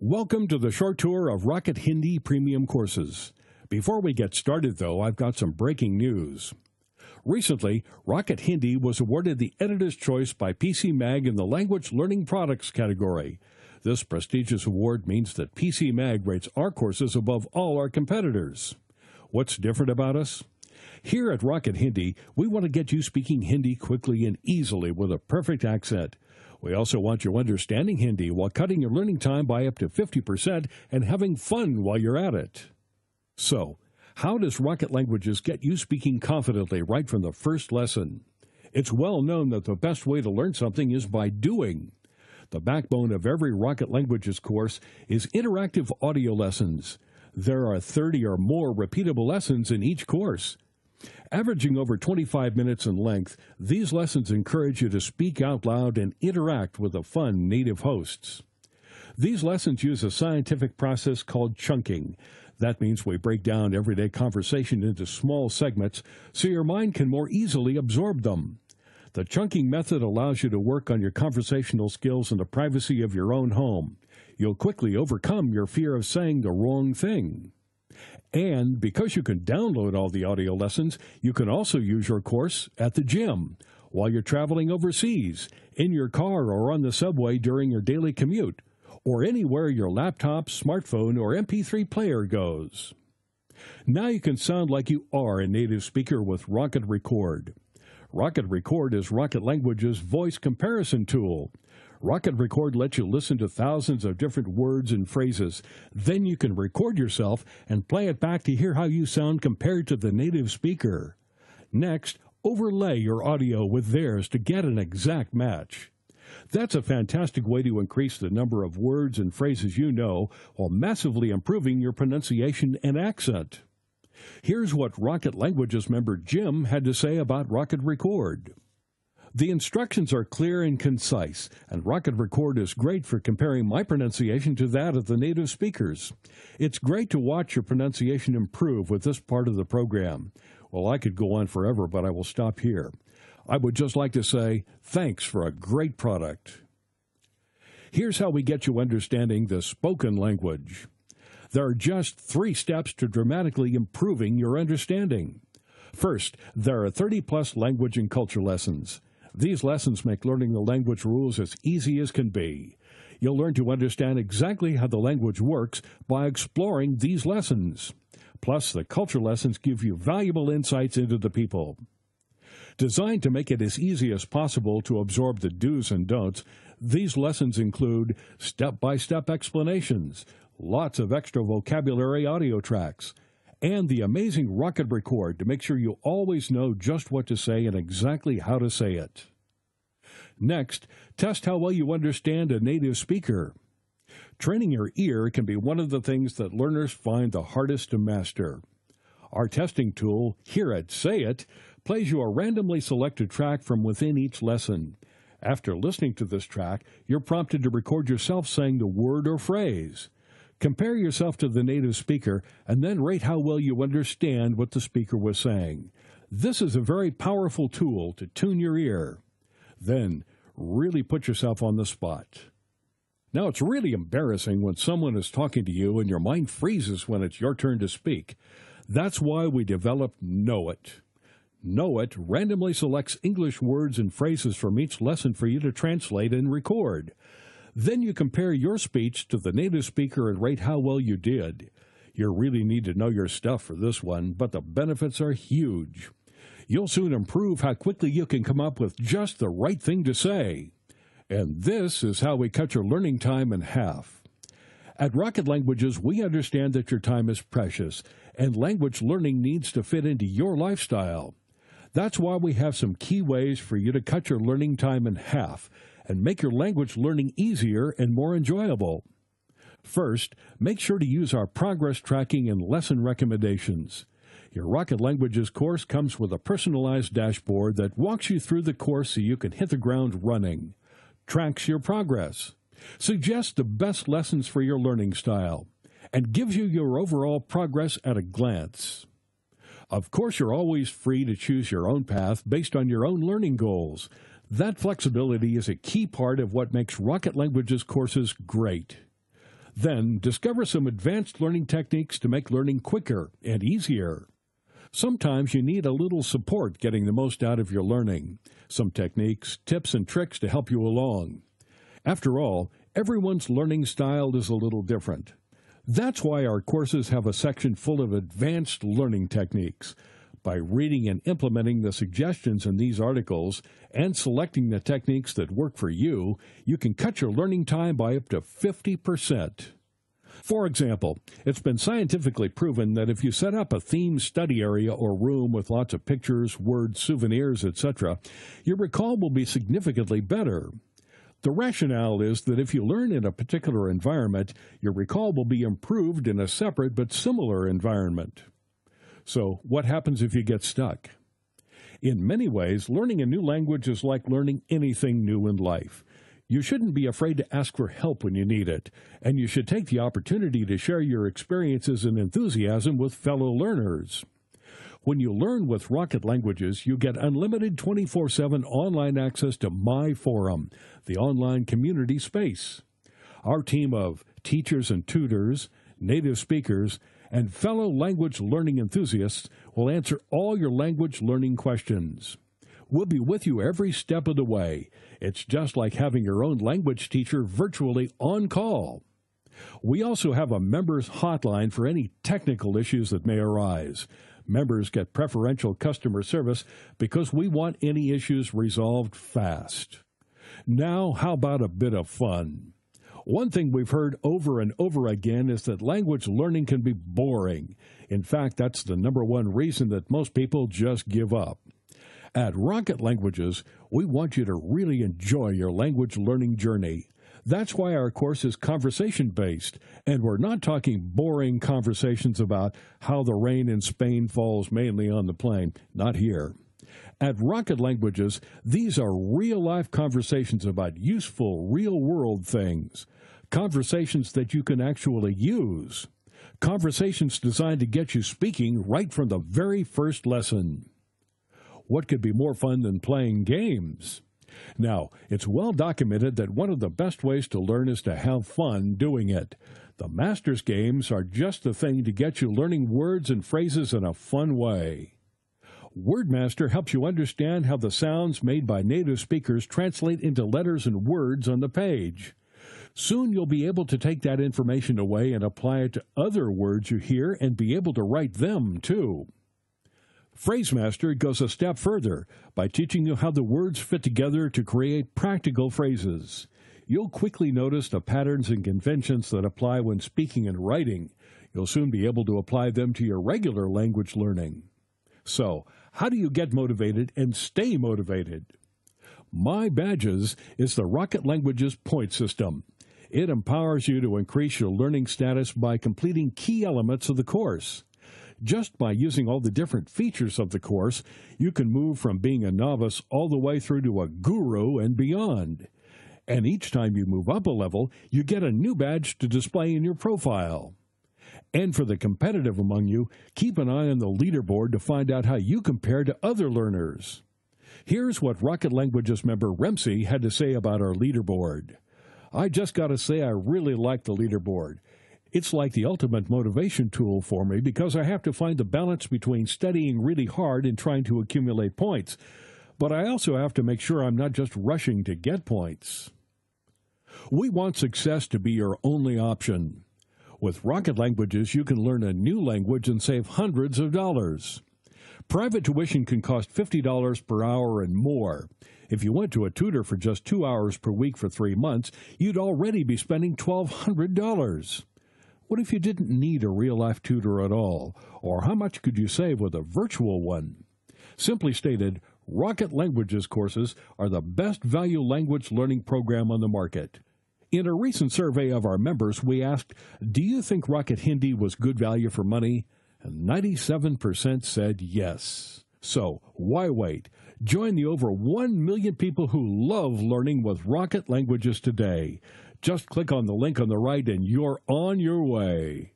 Welcome to the short tour of Rocket Hindi Premium courses. Before we get started, though, I've got some breaking news. Recently, Rocket Hindi was awarded the Editor's Choice by PC Mag in the Language Learning Products category. This prestigious award means that PC Mag rates our courses above all our competitors. What's different about us? Here at Rocket Hindi, we want to get you speaking Hindi quickly and easily with a perfect accent. We also want you understanding Hindi while cutting your learning time by up to 50% and having fun while you're at it. So, how does Rocket Languages get you speaking confidently right from the first lesson? It's well known that the best way to learn something is by doing. The backbone of every Rocket Languages course is interactive audio lessons. There are 30 or more repeatable lessons in each course. Averaging over 25 minutes in length, these lessons encourage you to speak out loud and interact with the fun native hosts. These lessons use a scientific process called chunking. That means we break down everyday conversation into small segments so your mind can more easily absorb them. The chunking method allows you to work on your conversational skills in the privacy of your own home. You'll quickly overcome your fear of saying the wrong thing. And because you can download all the audio lessons, you can also use your course at the gym, while you're traveling overseas, in your car or on the subway during your daily commute, or anywhere your laptop, smartphone, or MP3 player goes. Now you can sound like you are a native speaker with Rocket Record. Rocket Record is Rocket Language's voice comparison tool. Rocket Record lets you listen to thousands of different words and phrases. Then you can record yourself and play it back to hear how you sound compared to the native speaker. Next, overlay your audio with theirs to get an exact match. That's a fantastic way to increase the number of words and phrases you know while massively improving your pronunciation and accent. Here's what Rocket Languages member Jim had to say about Rocket Record. The instructions are clear and concise, and Rocket Record is great for comparing my pronunciation to that of the native speakers. It's great to watch your pronunciation improve with this part of the program. Well, I could go on forever, but I will stop here. I would just like to say thanks for a great product. Here's how we get you understanding the spoken language. There are just 3 steps to dramatically improving your understanding. First, there are 30-plus language and culture lessons. These lessons make learning the language rules as easy as can be. You'll learn to understand exactly how the language works by exploring these lessons. Plus, the culture lessons give you valuable insights into the people. Designed to make it as easy as possible to absorb the do's and don'ts, these lessons include step-by-step explanations, lots of extra vocabulary audio tracks, and the amazing Rocket Record to make sure you always know just what to say and exactly how to say it. Next, test how well you understand a native speaker. Training your ear can be one of the things that learners find the hardest to master. Our testing tool, here at Say It, plays you a randomly selected track from within each lesson. After listening to this track, you're prompted to record yourself saying the word or phrase. Compare yourself to the native speaker and then rate how well you understand what the speaker was saying. This is a very powerful tool to tune your ear. Then, really put yourself on the spot. Now, it's really embarrassing when someone is talking to you and your mind freezes when it's your turn to speak. That's why we developed Know It. Know It randomly selects English words and phrases from each lesson for you to translate and record. Then you compare your speech to the native speaker and rate how well you did. You really need to know your stuff for this one, but the benefits are huge. You'll soon improve how quickly you can come up with just the right thing to say. And this is how we cut your learning time in half. At Rocket Languages, we understand that your time is precious, and language learning needs to fit into your lifestyle. That's why we have some key ways for you to cut your learning time in half and make your language learning easier and more enjoyable. First, make sure to use our progress tracking and lesson recommendations. Your Rocket Languages course comes with a personalized dashboard that walks you through the course so you can hit the ground running, tracks your progress, suggests the best lessons for your learning style, and gives you your overall progress at a glance. Of course, you're always free to choose your own path based on your own learning goals. That flexibility is a key part of what makes Rocket Languages courses great. Then discover some advanced learning techniques to make learning quicker and easier. Sometimes you need a little support getting the most out of your learning. Some techniques, tips, and tricks to help you along. After all, everyone's learning style is a little different. That's why our courses have a section full of advanced learning techniques. By reading and implementing the suggestions in these articles and selecting the techniques that work for you, you can cut your learning time by up to 50%. For example, it's been scientifically proven that if you set up a themed study area or room with lots of pictures, words, souvenirs, etc., your recall will be significantly better. The rationale is that if you learn in a particular environment, your recall will be improved in a separate but similar environment. So, what happens if you get stuck? In many ways, learning a new language is like learning anything new in life. You shouldn't be afraid to ask for help when you need it, and you should take the opportunity to share your experiences and enthusiasm with fellow learners. When you learn with Rocket Languages, you get unlimited 24/7 online access to My Forum, the online community space. Our team of teachers and tutors, native speakers, and fellow language learning enthusiasts will answer all your language learning questions. We'll be with you every step of the way. It's just like having your own language teacher virtually on call. We also have a members hotline for any technical issues that may arise. Members get preferential customer service because we want any issues resolved fast. Now, how about a bit of fun? One thing we've heard over and over again is that language learning can be boring. In fact, that's the number one reason that most people just give up. At Rocket Languages, we want you to really enjoy your language learning journey. That's why our course is conversation-based, and we're not talking boring conversations about how the rain in Spain falls mainly on the plain. Not here. At Rocket Languages, these are real-life conversations about useful, real-world things. Conversations that you can actually use. Conversations designed to get you speaking right from the very first lesson. What could be more fun than playing games? Now, it's well documented that one of the best ways to learn is to have fun doing it. The Masters games are just the thing to get you learning words and phrases in a fun way. WordMaster helps you understand how the sounds made by native speakers translate into letters and words on the page. Soon you'll be able to take that information away and apply it to other words you hear and be able to write them, too. PhraseMaster goes a step further by teaching you how the words fit together to create practical phrases. You'll quickly notice the patterns and conventions that apply when speaking and writing. You'll soon be able to apply them to your regular language learning. So, how do you get motivated and stay motivated? My Badges is the Rocket Languages point system. It empowers you to increase your learning status by completing key elements of the course. Just by using all the different features of the course, you can move from being a novice all the way through to a guru and beyond. And each time you move up a level, you get a new badge to display in your profile. And for the competitive among you, keep an eye on the leaderboard to find out how you compare to other learners. Here's what Rocket Languages member Remsi had to say about our leaderboard. I just got to say I really like the leaderboard. It's like the ultimate motivation tool for me because I have to find the balance between studying really hard and trying to accumulate points. But I also have to make sure I'm not just rushing to get points. We want success to be your only option. With Rocket Languages, you can learn a new language and save hundreds of dollars. Private tuition can cost $50 per hour and more. If you went to a tutor for just 2 hours per week for 3 months, you'd already be spending $1,200. What if you didn't need a real-life tutor at all? Or how much could you save with a virtual one? Simply stated, Rocket Languages courses are the best value language learning program on the market. In a recent survey of our members, we asked, do you think Rocket Hindi was good value for money? And 97% said yes. So, why wait? Join the over 1 million people who love learning with Rocket Languages today. Just click on the link on the right and you're on your way.